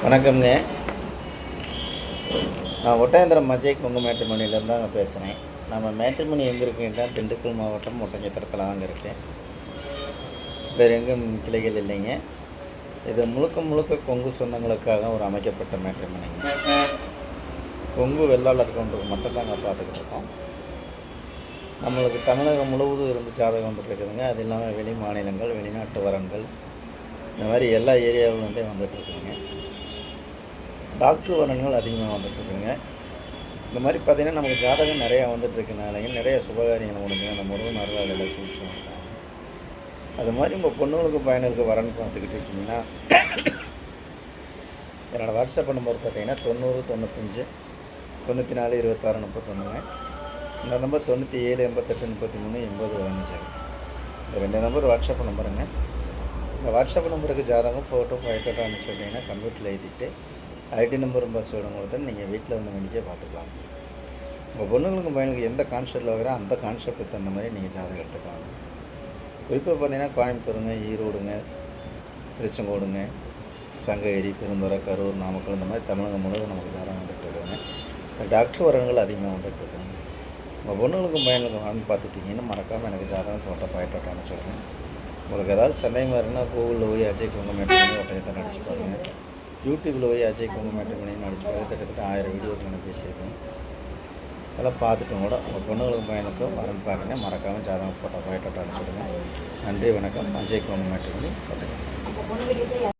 வணக்கம்ங்க. நான் ஒட்டயந்திரம் அஜய் கொங்கு மேட்ரிமோனியிலேருந்து தாங்க பேசுகிறேன். நம்ம மேட்ரிமோனி எங்கே இருக்குன்னா திண்டுக்கல் மாவட்டம் ஒட்டஞ்சத்திரத்தில் தாங்க இருக்குது. வேறு எங்கும் கிளைகள் இல்லைங்க. இது முழுக்க முழுக்க கொங்கு சொந்தங்களுக்காக ஒரு அமைக்கப்பட்ட மேட்ரிமோனிங்க. கொங்கு வெள்ளாளர் கவுண்டருக்கு மட்டும்தாங்க பார்த்துக்கிட்டு இருக்கோம். நம்மளுக்கு தமிழகம் முழுவதும் இருந்து ஜாதகம் வந்துட்டு இருக்குதுங்க. அது இல்லாமல் வெளி மாநிலங்கள், வெளிநாட்டு வரன்கள், இந்த மாதிரி எல்லா ஏரியாவிலேருந்தே வந்துட்டுருக்குதுங்க. டாக்டர் வரன்கள் அதிகமாக வந்துட்டுருக்குங்க. இந்த மாதிரி பார்த்திங்கன்னா நமக்கு ஜாதகம் நிறையா வந்துட்டுருக்கனாலைங்க நிறைய சுபகாரியங்கள் முடிஞ்சுங்க. அந்த முருகன் அருளால் எல்லாம் சூழ்ச்சிவாங்க. அது மாதிரி உங்கள் பொண்ணுங்களுக்கு பையனுக்கு வரன்னு பார்த்துக்கிட்டு இருக்கீங்கன்னா என்னோடய வாட்ஸ்அப் நம்பர் பார்த்திங்கன்னா 90 95 94 26 31. இந்த நம்பர் 97 88 33 80 15. இந்த 2 நம்பர் வாட்ஸ்அப் நம்பருங்க. இந்த வாட்ஸ்அப் நம்பருக்கு ஜாதகம் ஃபோட்டோ ஃபைட்டோட்டோ அனுப்பிச்சுட்டிங்கன்னா கம்ப்யூட்டரில் எழுதிட்டு ஐடி நம்பரும் பாஸ்வேர்டும் கொடுத்து நீங்கள் வீட்டில் வந்து மணிக்கே பார்த்துக்கலாம். உங்கள் பொண்ணுங்களுக்கு பையனுக்கு எந்த கான்செப்டில் வைக்கிறோம் அந்த கான்செப்டுக்கு தகுந்த மாதிரி நீங்கள் ஜாதகம் எடுத்துக்கலாம். குறிப்பாக பார்த்தீங்கன்னா கோயம்புத்தூருங்க, ஈரோடுங்க, திருச்செங்கோடுங்க, சங்ககிரி, பெருந்துறை, கரூர், நாமக்கல், இந்த மாதிரி தமிழகம் முழுவதும் நமக்கு ஜாதகம் வந்துட்டு இருக்காங்க. டாக்டர் வரங்கள் அதிகமாக வந்துட்டு இருக்காங்க. உங்கள் பொண்ணுங்களுக்கும் பையனுக்கு வாங்கி பார்த்துட்டிங்கன்னா மறக்காமல் எனக்கு ஜாதகம் ஃபோட்டோ ஃபைட்டோட்டான்னு சொல்கிறேன். உங்களுக்கு ஏதாவது சந்தேகமாக இருக்குன்னா கூகுளில் போய் அஜய் கொங்கு மேட்ரிமோனி ஒட்டயத்தை நடிச்சு பாருங்கள். யூடியூப்பில் போய் அஜய் கொங்கு மேட்ரிமோனின்னு நடிச்சு பாருங்கள். கிட்டத்தட்ட 1000 வீடியோக்கு நான் பேசியிருக்கேன். அதெல்லாம் பார்த்துட்டும் கூட உங்கள் பொண்ணுங்களுக்கு பையனுக்கும் வரன்னு பாருங்க. மறக்காமல் ஜாதகம் ஃபோட்டோ ஃபைட்டோட்டான்னு சொல்லுங்கள். நன்றி, வணக்கம். அஜய் கொங்கு மேட்ரிமோனி ஒட்டயம்.